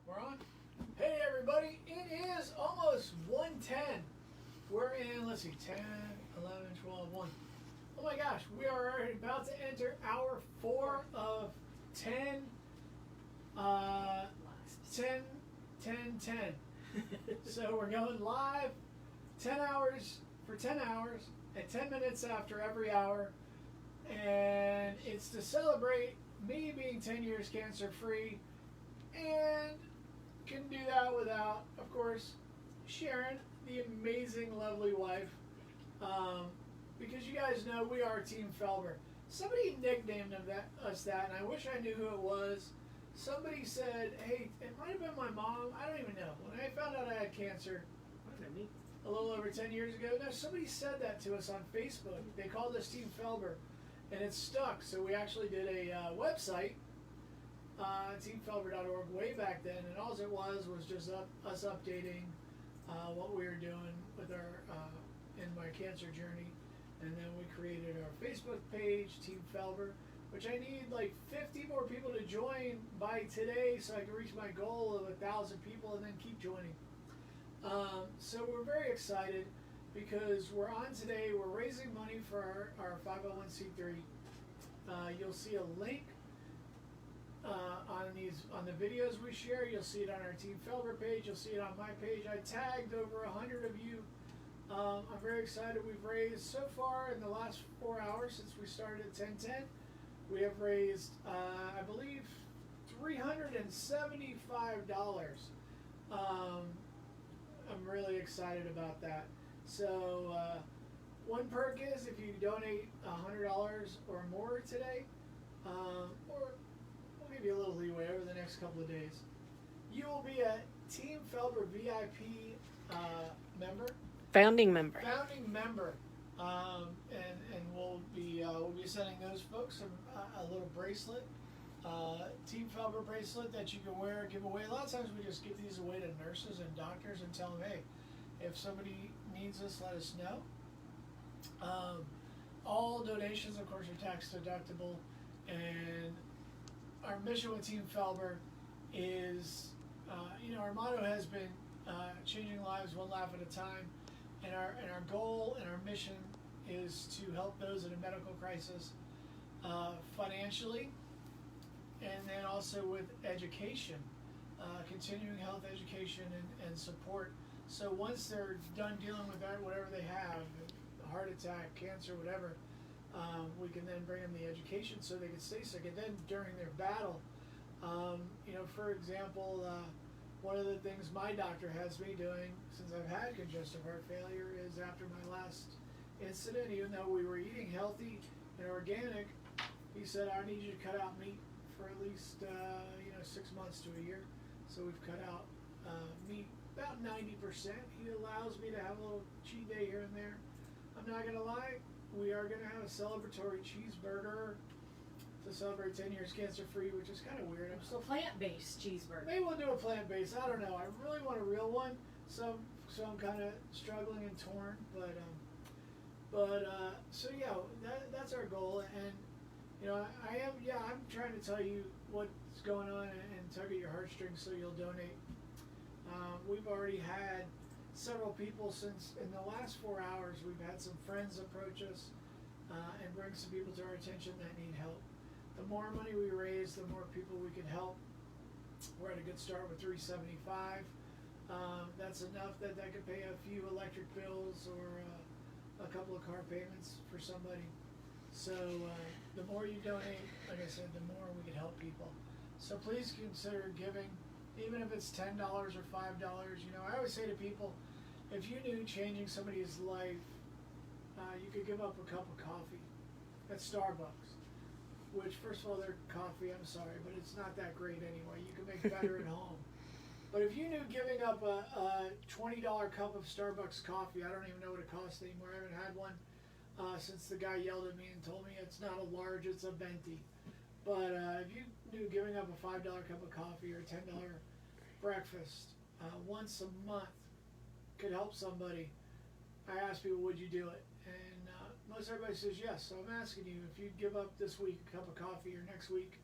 We're on. Hey everybody, it is almost 1:10. We're in, let's see, 10, 11, 12, 1. Oh my gosh, we are already about to enter hour 4 of 10, 10, 10, 10. So we're going live 10 hours for 10 hours at 10 minutes after every hour. And it's to celebrate me being 10 years cancer free, and can do that without, of course, Sharon, the amazing, lovely wife. Because you guys know we are Team Felber. Somebody nicknamed us that, and I wish I knew who it was. Somebody said, hey, it might have been my mom. I don't even know. When I found out I had cancer a little over 10 years ago, no, somebody said that to us on Facebook. They called us Team Felber, and it stuck. So we actually did a website, teamfelber.org, way back then, and all it was just us updating what we were doing with our in my cancer journey. And then we created our Facebook page, Team Felber, which I need like 50 more people to join by today so I can reach my goal of 1,000 people and then keep joining. So we're very excited because we're on today. We're raising money for our 501c3. You'll see a link on the videos we share. You'll see it on our Team Felber page. You'll see it on my page. I tagged over 100 of you. I'm very excited. We've raised so far in the last 4 hours since we started at 10:10. We have raised, I believe, $375. I'm really excited about that. So one perk is if you donate $100 or more today, or we'll give you a little leeway over the next couple of days, you will be a Team Felber VIP member. Founding member. And we'll be sending those folks a little bracelet, Team Felber bracelet that you can wear, give away. A lot of times we just give these away to nurses and doctors and tell them, hey, if somebody needs this, let us know. All donations, of course, are tax deductible, and our mission with Team Felber is, our motto has been changing lives one laugh at a time. And our goal and our mission is to help those in a medical crisis financially, and then also with education, continuing health education and support. So once they're done dealing with that, whatever they have, heart attack, cancer, whatever, we can then bring them the education so they can stay sick. And then during their battle, for example, one of the things my doctor has me doing since I've had congestive heart failure is after my last incident, even though we were eating healthy and organic, he said, I need you to cut out meat for at least 6 months to a year. So we've cut out meat about 90%. He allows me to have a little cheat day here and there. I'm not going to lie, we are going to have a celebratory cheeseburger to celebrate 10 years cancer-free, which is kind of weird. So plant-based cheeseburger. Maybe we'll do a plant-based. I don't know. I really want a real one, so I'm kind of struggling and torn. So yeah, that's our goal. And I'm trying to tell you what's going on and tug at your heartstrings so you'll donate. We've already had several people since in the last 4 hours. We've had some friends approach us and bring some people to our attention that need help. The more money we raise, the more people we can help. We're at a good start with $375. That's enough that could pay a few electric bills or a couple of car payments for somebody. So the more you donate, like I said, the more we can help people. So please consider giving, even if it's $10 or $5. I always say to people, if you knew changing somebody's life, you could give up a cup of coffee at Starbucks. Which, first of all, their coffee, I'm sorry, but it's not that great anyway. You can make better at home. But if you knew giving up a $20 cup of Starbucks coffee, I don't even know what it costs anymore. I haven't had one since the guy yelled at me and told me it's not a large, it's a venti. But if you knew giving up a $5 cup of coffee or a $10 breakfast once a month could help somebody, I ask people, would you do it? And most everybody says yes. So I'm asking you, if you give up this week a cup of coffee or next week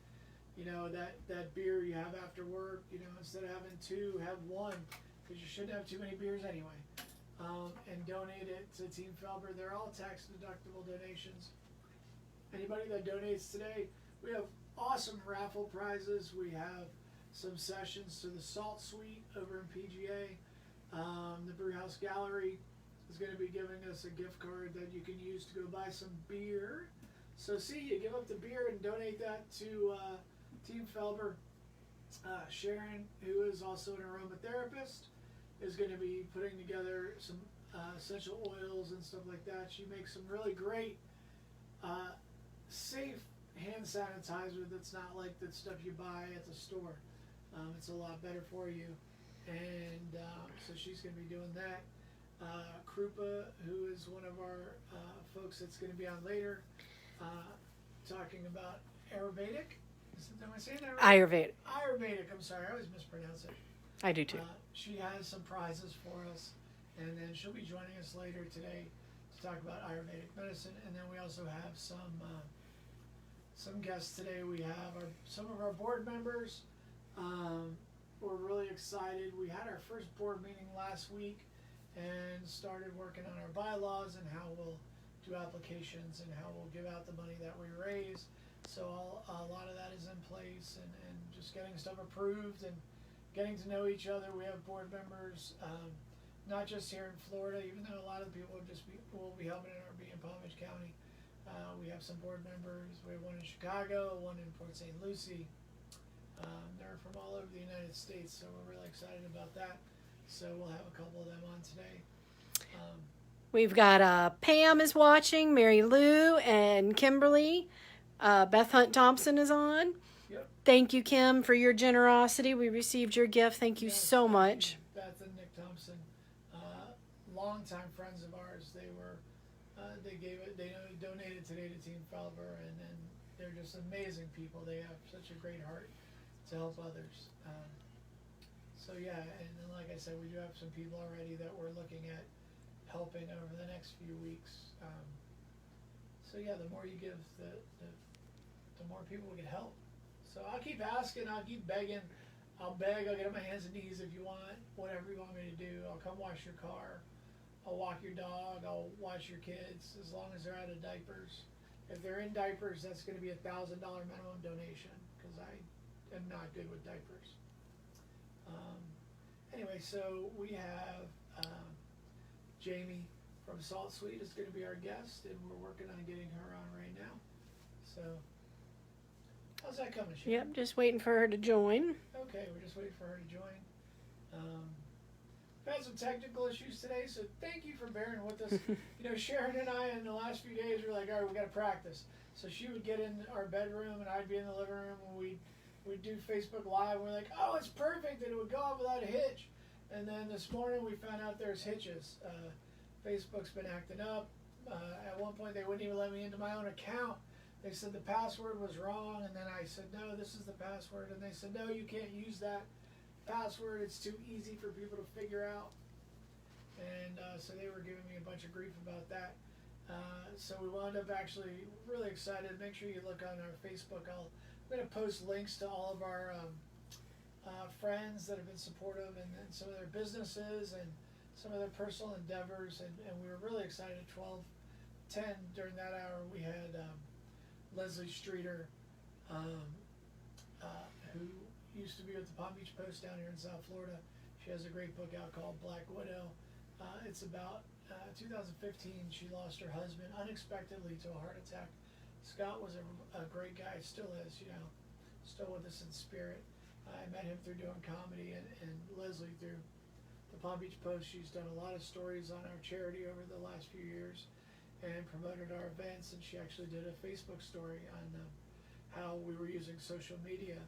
that beer you have after work, instead of having two, have one, because you shouldn't have too many beers anyway. And donate it to Team Felber. They're all tax-deductible donations. Anybody that donates today, we have awesome raffle prizes. We have some sessions to the Salt Suite over in PGA. The Brewhouse Gallery is going to be giving us a gift card that you can use to go buy some beer. So see, you give up the beer and donate that to Team Felber. Sharon, who is also an aromatherapist, is going to be putting together some essential oils and stuff like that. She makes some really great, safe hand sanitizer that's not like the stuff you buy at the store. It's a lot better for you. And so she's going to be doing that. Krupa, who is one of our folks that's going to be on later, talking about Ayurvedic. Am I saying that right? Ayurvedic, I'm sorry, I always mispronounce it. I do too. She has some prizes for us, and then she'll be joining us later today to talk about Ayurvedic medicine. And then we also have some guests today. We have some of our board members. We're really excited. We had our first board meeting last week and started working on our bylaws and how we'll do applications and how we'll give out the money that we raise. So a lot of that is in place, and just getting stuff approved and getting to know each other. We have board members, not just here in Florida, even though a lot of the people will be helping in Palm Beach County. We have some board members. We have one in Chicago, one in Port St. Lucie. They're from all over the United States, so we're really excited about that. So we'll have a couple of them on today. We've got Pam is watching, Mary Lou, and Kimberly. Beth Hunt Thompson is on. Yep. Thank you, Kim, for your generosity. We received your gift. Thank you so much. Beth and Nick Thompson, longtime friends of ours. They donated today to Team Felber, and they're just amazing people. They have such a great heart to help others. So yeah, and then like I said, we do have some people already that we're looking at helping over the next few weeks. So yeah, the more you give, the more people will get help. So I'll keep asking, I'll keep begging. I'll beg, I'll get on my hands and knees if you want, whatever you want me to do. I'll come wash your car. I'll walk your dog. I'll watch your kids, as long as they're out of diapers. If they're in diapers, that's going to be $1,000 minimum donation, because I am not good with diapers. Anyway, so we have Jamie from Salt Suite is going to be our guest, and we're working on getting her on right now. So how's that coming, Sharon? Yep, just waiting for her to join. Okay, we're just waiting for her to join. We've had some technical issues today, so thank you for bearing with us. Sharon and I in the last few days were like, all right, we got to practice. So she would get in our bedroom, and I'd be in the living room, and we'd do Facebook Live. We're like, oh, it's perfect, and it would go off without a hitch. And then this morning we found out there's hitches. Facebook's been acting up. At one point they wouldn't even let me into my own account. They said the password was wrong, and then I said, no, this is the password. And they said, no, you can't use that password. It's too easy for people to figure out. And so they were giving me a bunch of grief about that. So we wound up actually really excited. Make sure you look on our Facebook. I'm going to post links to all of our friends that have been supportive and some of their businesses and some of their personal endeavors. And we were really excited at 12:10 during that hour. We had Leslie Streeter, who used to be with the Palm Beach Post down here in South Florida. She has a great book out called Black Widow. It's about 2015. She lost her husband unexpectedly to a heart attack. Scott was a great guy, still is, still with us in spirit. I met him through doing comedy, and Leslie through the Palm Beach Post. She's done a lot of stories on our charity over the last few years and promoted our events, and she actually did a Facebook story on how we were using social media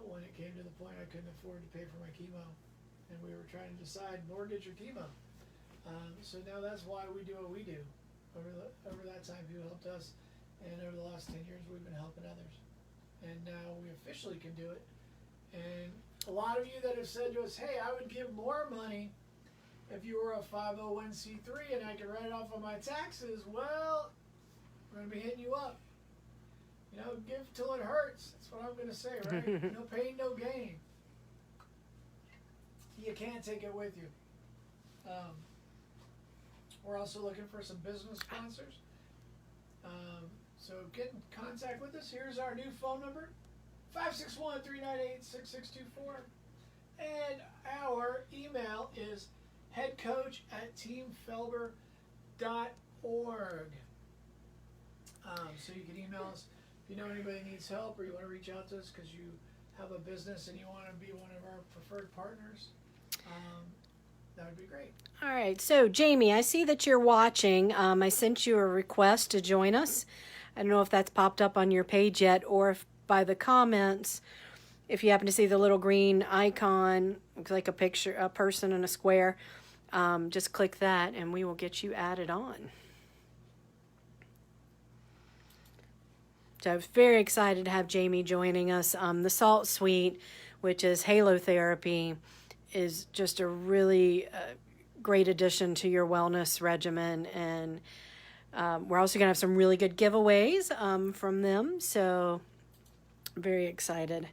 when it came to the point I couldn't afford to pay for my chemo, and we were trying to decide mortgage or chemo. So now that's why we do what we do. Over that time, people helped us, and over the last 10 years, we've been helping others. And now we officially can do it. And a lot of you that have said to us, hey, I would give more money if you were a 501c3 and I could write it off on my taxes. Well, we're going to be hitting you up. give till it hurts. That's what I'm going to say, right? No pain, no gain. You can't take it with you. We're also looking for some business sponsors. So get in contact with us. Here's our new phone number, 561-398-6624. And our email is headcoach@teamfelber.org. So you can email us if you know anybody needs help or you want to reach out to us because you have a business and you want to be one of our preferred partners. That would be great. All right. So, Jamie, I see that you're watching. I sent you a request to join us. I don't know if that's popped up on your page yet or if by the comments, if you happen to see the little green icon, looks like a picture, a person in a square, just click that and we will get you added on. So I was very excited to have Jamie joining us. The Salt Suite, which is halotherapy, is just a really great addition to your wellness regimen. And we're also going to have some really good giveaways from them. So very excited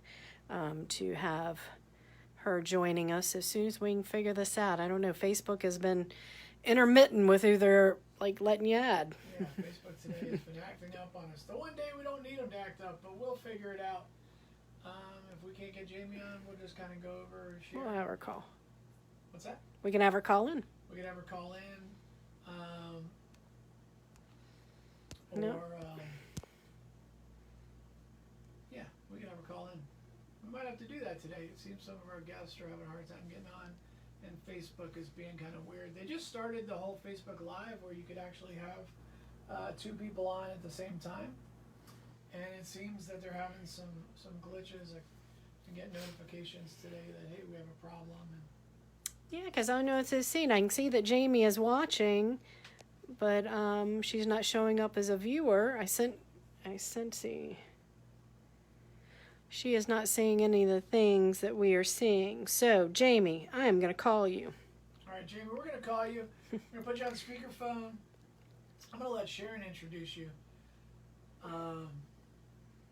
to have her joining us as soon as we can figure this out. I don't know, Facebook has been intermittent with who they're letting you add. Yeah, Facebook today has been acting up on us. The one day we don't need them to act up, but we'll figure it out. If we can't get Jamie on, we'll just kind of go over and share. We'll have her call. What's that? We can have her call in. We can have her call in. No. Yeah, we can have her call in. We might have to do that today. It seems some of our guests are having a hard time getting on, and Facebook is being kind of weird. They just started the whole Facebook Live where you could actually have two people on at the same time, and it seems that they're having some glitches. I can get notifications today that, hey, we have a problem. And Yeah, because I know it's his scene. I can see that Jamie is watching, but she's not showing up as a viewer. I sent see. She is not seeing any of the things that we are seeing. So, Jamie, I am going to call you. All right, Jamie, we're going to call you. We're going to put you on speakerphone. I'm going to let Sharon introduce you.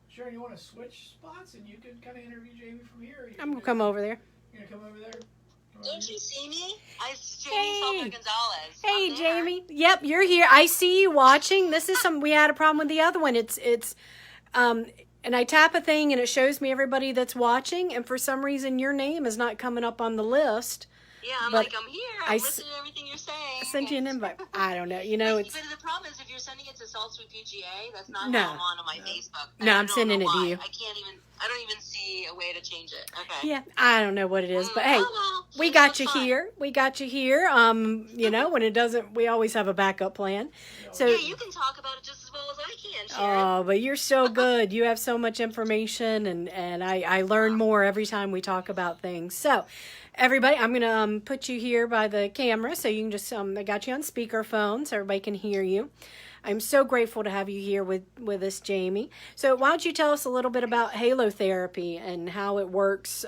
Sharon, you want to switch spots and you can kind of interview Jamie from here? I'm going to come over there. You're going to come over there? Don't you see me? It's Jamie Seldner Gonzalez. Hey, Jamie. Yep, you're here. I see you watching. This is we had a problem with the other one. It's and I tap a thing and it shows me everybody that's watching, and for some reason your name is not coming up on the list. Yeah, I'm here. I'm listening to everything you're saying. I sent you an invite. I don't know. But the problem is if you're sending it to Salt Suite PGA, that's not how I'm on my Facebook. No, I'm sending it to you. I don't even see a way to change it. Okay. Yeah, I don't know what it is, but hey, we got you here. We got you here. When it doesn't, we always have a backup plan. So yeah, you can talk about it just as well as I can, Sharon. Oh, but you're so good. You have so much information, and I learn more every time we talk about things. So, everybody, I'm going to put you here by the camera so you can just, I got you on speakerphone so everybody can hear you. I'm so grateful to have you here with us, Jamie. So why don't you tell us a little bit about halotherapy and how it works,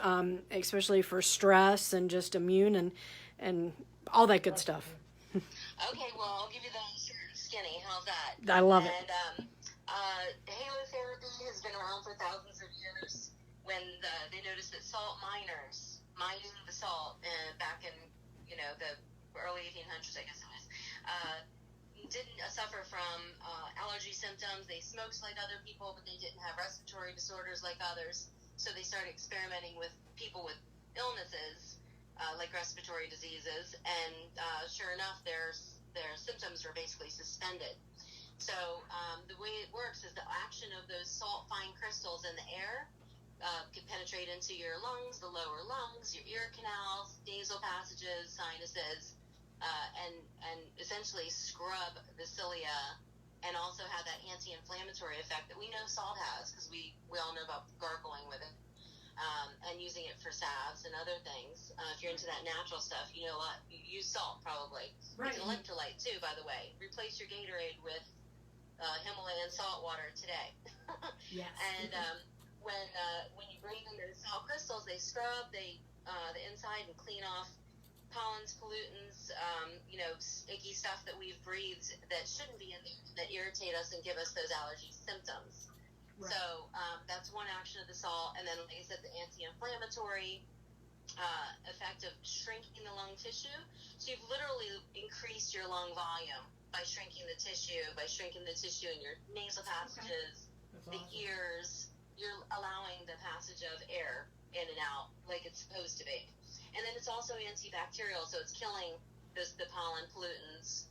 especially for stress and just immune and all that good stuff. Okay, well, I'll give you the short and skinny. How's that? I love it. And halotherapy has been around for thousands of years when they noticed that salt miners mining the salt back in, the early 1800s, I guess it was, didn't suffer from allergy symptoms. They smoked like other people, but they didn't have respiratory disorders like others. So they started experimenting with people with illnesses like respiratory diseases, and sure enough, their symptoms were basically suspended. So the way it works is the action of those salt fine crystals in the air could penetrate into your lungs, the lower lungs, your ear canals, nasal passages, sinuses, and essentially scrub the cilia, and also have that anti-inflammatory effect that we know salt has, because we all know about gargling with it, and using it for salves and other things. If you're into that natural stuff, you know a lot. You use salt probably. Right. It's an electrolyte too, by the way. Replace your Gatorade with Himalayan salt water today. Yes. And when you breathe in those salt crystals, they scrub the inside and clean off pollens, pollutants, icky stuff that we've breathed that shouldn't be in there, that irritate us and give us those allergy symptoms. Right. So that's one action of the salt. And then, like I said, the anti-inflammatory effect of shrinking the lung tissue. So you've literally increased your lung volume by shrinking the tissue in your nasal passages, That's the awesome. ears. You're allowing the passage of air in and out like it's supposed to be. And then it's also antibacterial, so it's killing the pollen pollutants.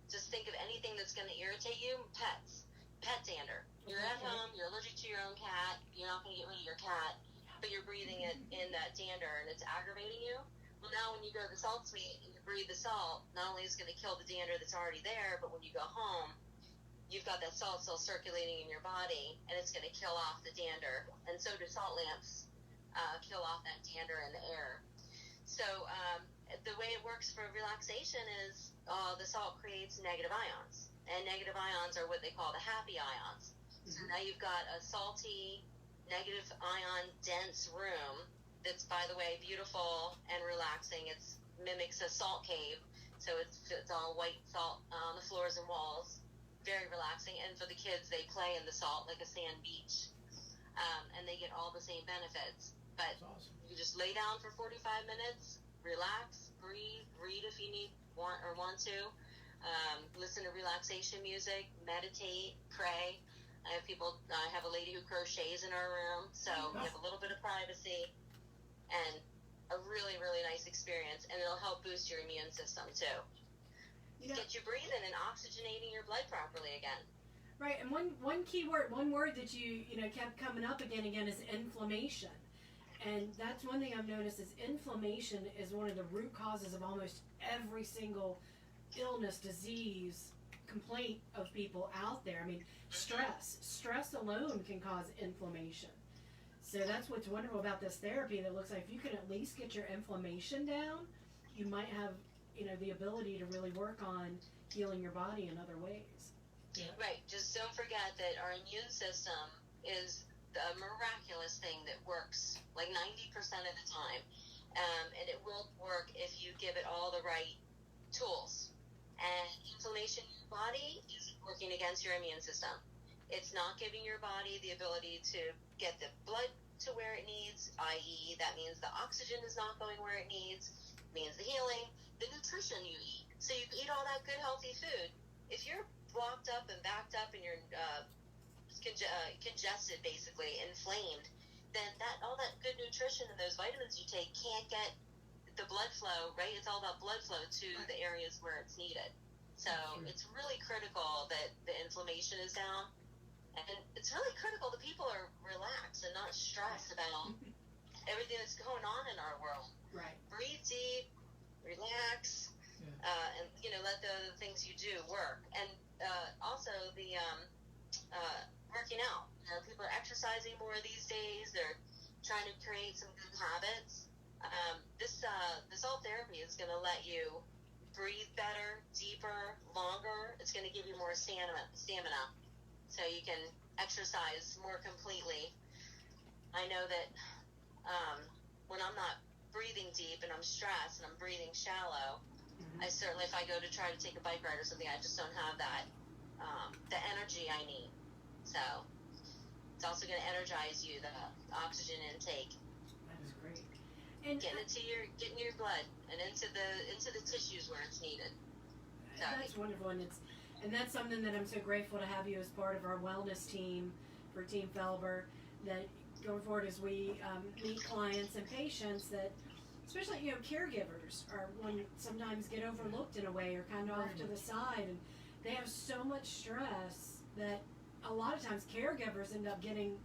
Just think of anything that's going to irritate you. Pet dander. You're at home, you're allergic to your own cat, you're not going to get rid of your cat, but you're breathing it in that dander and it's aggravating you. Well, now when you go to the Salt Suite and you breathe the salt, not only is it going to kill the dander that's already there, but when you go home, you've got that salt still circulating in your body, and it's going to kill off the dander. And so do salt lamps kill off that dander in the air. So the way it works for relaxation is the salt creates negative ions, and negative ions are what they call the happy ions. So now you've got a salty, negative ion dense room that's, by the way, beautiful and relaxing. It mimics a salt cave, so it's all white salt on the floors and walls. Very relaxing. And for the kids, they play in the salt like a sand beach, and they get all the same benefits. But That's awesome. you just lay down for 45 minutes, relax, breathe, read if you want to, listen to relaxation music, meditate, pray. I have a lady who crochets in our room, so we have a little bit of privacy and a really, really nice experience, and it'll help boost your immune system too. Get you breathing and oxygenating your blood properly again. Right, and one key word, one word that you kept coming up again is inflammation. And that's one thing I've noticed is inflammation is one of the root causes of almost every single illness, disease, complaint of people out there. I mean, stress alone can cause inflammation. So that's what's wonderful about this therapy, that looks like if you can at least get your inflammation down, you might have the ability to really work on healing your body in other ways. Yeah. Right. Just don't forget that our immune system is the miraculous thing that works like 90% of the time. And it will work if you give it all the right tools. And inflammation in your body is working against your immune system. It's not giving your body the ability to get the blood to where it needs, i.e. that means the oxygen is not going where it needs, means the healing, the nutrition you eat. So you eat all that good, healthy food. If you're blocked up and backed up and you're congested, basically, inflamed, then all that good nutrition and those vitamins you take can't get the blood flow, right? It's all about blood flow to the areas where it's needed. So it's really critical that the inflammation is down. And it's really critical that people are relaxed and not stressed about everything that's going on in our world. Right. Breathe deep, relax, and let the things you do work. And also the working out. People are exercising more these days. They're trying to create some good habits. This salt therapy is going to let you breathe better, deeper, longer. It's going to give you more stamina, so you can exercise more completely. I know that when I'm not breathing deep and I'm stressed and I'm breathing shallow, I certainly, if I go to try to take a bike ride or something, I just don't have that the energy I need. So it's also going to energize you, the oxygen intake. That is great. And Getting your blood and into the tissues where it's needed. So, that's wonderful, and that's something that I'm so grateful to have you as part of our wellness team for Team Felber. That going forward as we meet clients and patients, that especially caregivers are one sometimes get overlooked in a way, or kind of off to the side, and they have so much stress that a lot of times caregivers end up getting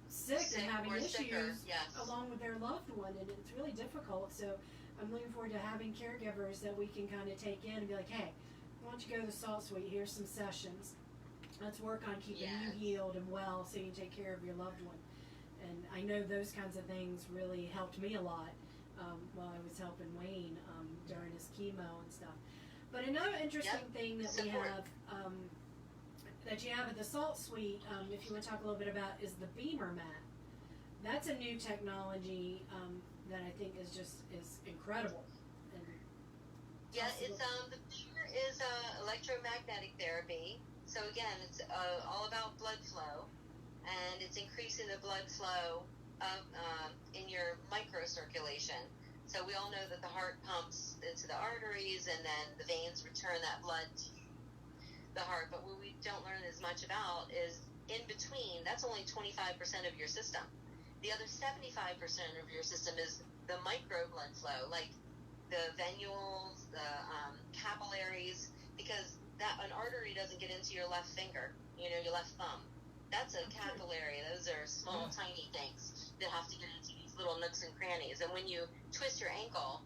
sick and having issues along with their loved one, and it's really difficult. So I'm looking forward to having caregivers that we can kind of take in and be like, hey, why don't you go to the Salt Suite? Here's some sessions. Let's work on keeping you healed and well so you can take care of your loved one. And I know those kinds of things really helped me a lot while I was helping Wayne during his chemo and stuff. But another interesting thing that we have, that you have at the Salt Suite, if you want to talk a little bit about, is the Beamer mat. That's a new technology that I think is incredible. And it's the Beamer is electromagnetic therapy. So again, it's all about blood flow, and it's increasing the blood flow of in your microcirculation. So we all know that the heart pumps into the arteries, and then the veins return that blood to the heart. But what we don't learn as much about is in between. That's only 25% of your system. The other 75% of your system is the micro blood flow, like the venules, the capillaries, because an artery doesn't get into your left finger, your left thumb. That's a capillary. Those are small, tiny things that have to get into these little nooks and crannies. And when you twist your ankle,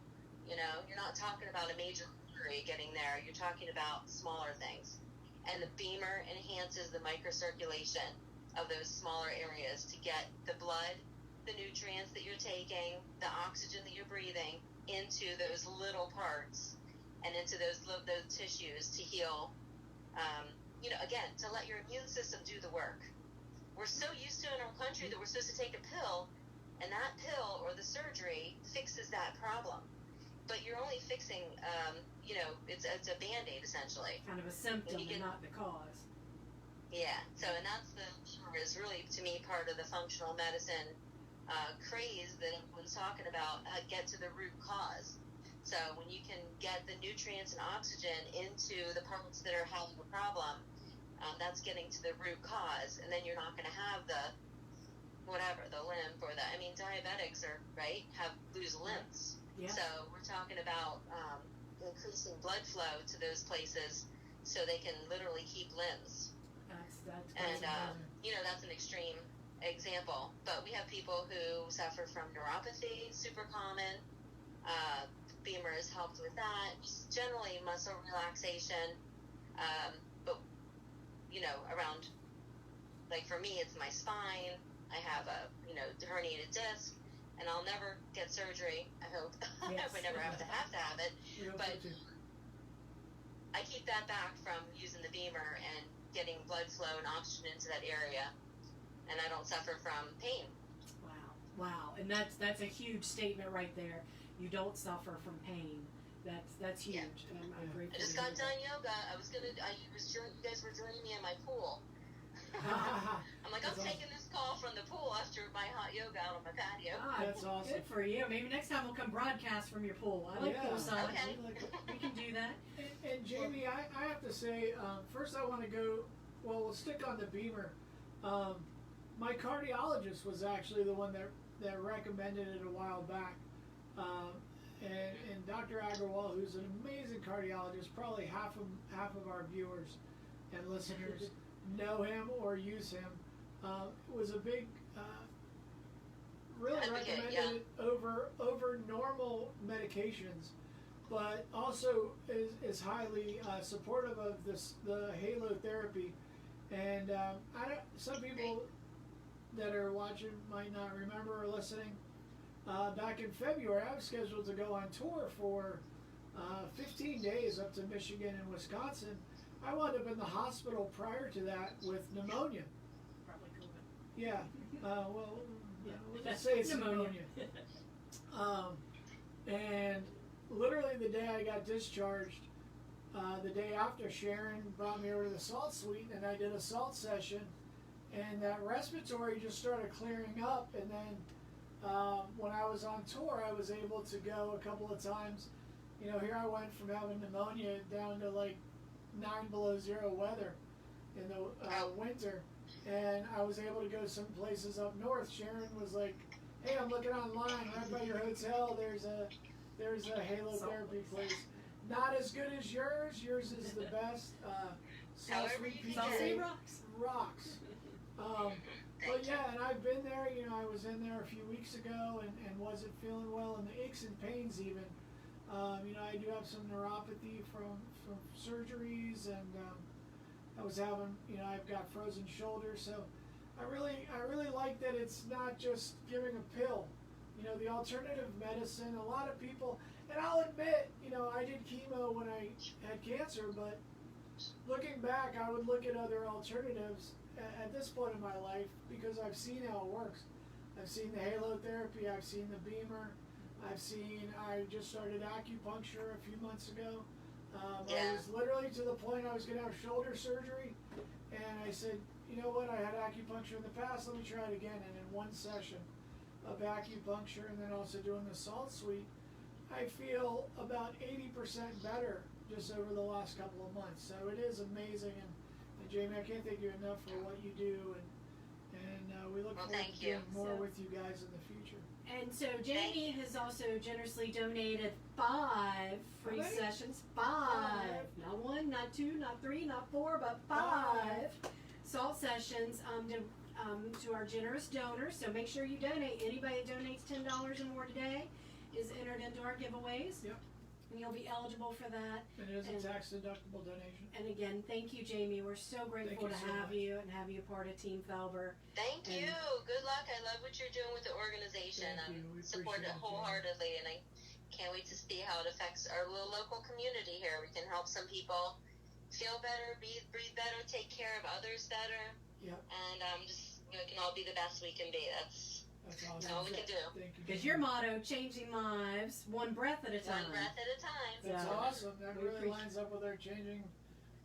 you're not talking about a major artery getting there. You're talking about smaller things. And the Beamer enhances the microcirculation of those smaller areas to get the blood, the nutrients that you're taking, the oxygen that you're breathing into those little parts and into those tissues to heal. Again, to let your immune system do the work. We're so used to in our country that we're supposed to take a pill, and that pill or the surgery fixes that problem. But you're only fixing, it's a Band-Aid essentially. Kind of a symptom and not the cause. Yeah. So, and that's is really, to me, part of the functional medicine craze that everyone's talking about. Get to the root cause. So when you can get the nutrients and oxygen into the parts that are having a problem, that's getting to the root cause, and then you're not going to have the limp or diabetics lose limbs. Yeah. So we're talking about increasing blood flow to those places so they can literally keep limbs. That's And that's an extreme example, but we have people who suffer from neuropathy, super common. Beamer has helped with that. Just generally muscle relaxation, but around, like for me, it's my spine. I have a herniated disc, and I'll never get surgery. I hope. Yes. I never have to have it. But I keep that back from using the Beamer and getting blood flow and oxygen into that area, and I don't suffer from pain. Wow, and that's a huge statement right there. You don't suffer from pain. That's huge. Yeah. And I'm grateful. I just got done yoga. You guys were joining me in my pool. I'm like, I'm taking this call from the pool after my hot yoga out on my patio. That's awesome. Good for you. Maybe next time we'll come broadcast from your pool. I like poolside. Okay. We can do that. And Jamie, I have to say, first I want to go, we'll stick on the Beamer. My cardiologist was actually the one that recommended it a while back. And Dr. Agarwal, who's an amazing cardiologist, probably half of our viewers and listeners know him or use him, was a big, really recommended it over normal medications, but also is highly supportive of the halo therapy. And some people that are watching might not remember or listening. Back in February, I was scheduled to go on tour for 15 days up to Michigan and Wisconsin. I wound up in the hospital prior to that with pneumonia. Probably COVID. Yeah. Let's say it's pneumonia. And literally the day I got discharged, the day after, Sharon brought me over to the Salt Suite, and I did a salt session, and that respiratory just started clearing up. And then when I was on tour, I was able to go a couple of times. Here I went from having pneumonia down to like 9 below zero weather in the winter, and I was able to go some places up north. Sharon was like, "Hey, I'm looking online right by your hotel. There's a halo therapy place. Not as good as yours. Yours is the best. Salt Suite PGA rocks." But yeah, and I've been there. I was in there a few weeks ago and wasn't feeling well, and the aches and pains even. I do have some neuropathy from surgeries, and I was having, I've got frozen shoulders, so I really like that it's not just giving a pill. The alternative medicine, a lot of people, and I'll admit, I did chemo when I had cancer, but looking back, I would look at other alternatives at this point in my life because I've seen how it works. I've seen the halo therapy, I've seen the Beamer, I just started acupuncture a few months ago. I was literally to the point I was going to have shoulder surgery, and I said, you know what, I had acupuncture in the past, let me try it again. And in one session of acupuncture and then also doing the Salt Suite, I feel about 80% better just over the last couple of months. So it is amazing. And Jamie, I can't thank you enough for what you do. And we look forward to doing more with you guys in the future. And so Jamie has also generously donated 5 free sessions. 5. Not 1, not 2, not 3, not 4, but 5 salt sessions to our generous donors. So make sure you donate. Anybody that donates $10 or more today is entered into our giveaways. Yep. And you'll be eligible for that. And it is a tax-deductible donation. And again, thank you, Jamie. We're so grateful to have you and have you part of Team Felber. Thank you. Good luck. I love what you're doing with the organization. I support it wholeheartedly, and I can't wait to see how it affects our little local community here. We can help some people feel better, breathe better, take care of others better. Yep. And just we can all be the best we can be. That's awesome. all we can do. Because your motto, changing lives, one breath at a time. One breath at a time. That's awesome. That really lines up with our changing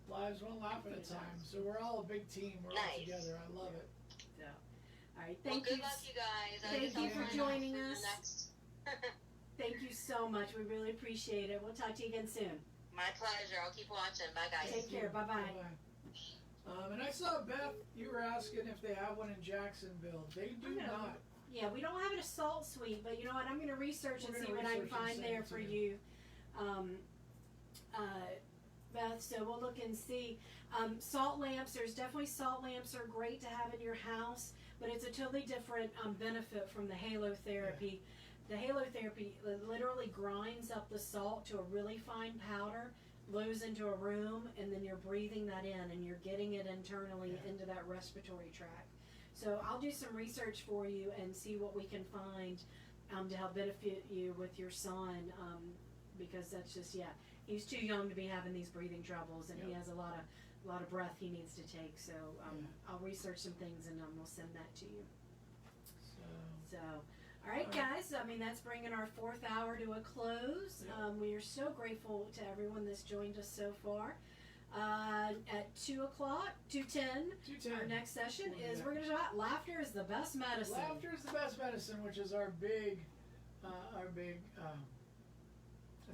lives one laugh at a time. So we're all a big team. We're all together. I love it. So, all right. Thank you. Good luck, you guys. Thank you for joining us. Thank you so much. We really appreciate it. We'll talk to you again soon. My pleasure. I'll keep watching. Bye, guys. Take care. Bye-bye. And I saw, Beth, you were asking if they have one in Jacksonville. They do not. Yeah, we don't have an Salt Suite, but you know what? I'm going to research and see what I can find there for you, Beth. So we'll look and see. Salt lamps, there's definitely salt lamps are great to have in your house, but it's a totally different benefit from the halotherapy. The halotherapy literally grinds up the salt to a really fine powder, blows into a room, and then you're breathing that in, and you're getting it internally into that respiratory tract. So I'll do some research for you and see what we can find to help benefit you with your son, because that's just he's too young to be having these breathing troubles, and he has a lot of breath he needs to take. So I'll research some things and we'll send that to you. So all right, guys. I mean, that's bringing our 4th hour to a close. We are so grateful to everyone that's joined us so far. At 2 o'clock, 2:10, our next session is we're going to talk about laughter is the best medicine. Laughter is the best medicine, which is our big, that's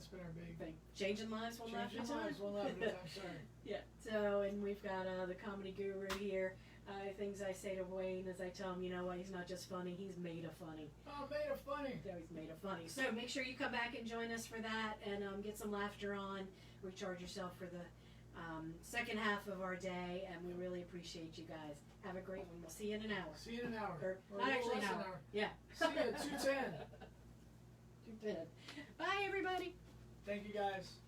been our big thing. Changing lives one laugh at a time. Changing lives one laugh at a time, sorry. Yeah, so, and we've got the comedy guru here. Things I say to Wayne as I tell him, you know what, he's not just funny, he's made of funny. Oh, made of funny. So he's made of funny. So make sure you come back and join us for that and get some laughter on. Recharge yourself for the second half of our day, and we really appreciate you guys. Have a great one. We'll see you in an hour. See you in an hour. Or not actually an hour. Yeah. See you at 2:10. 2:10. Bye, everybody. Thank you, guys.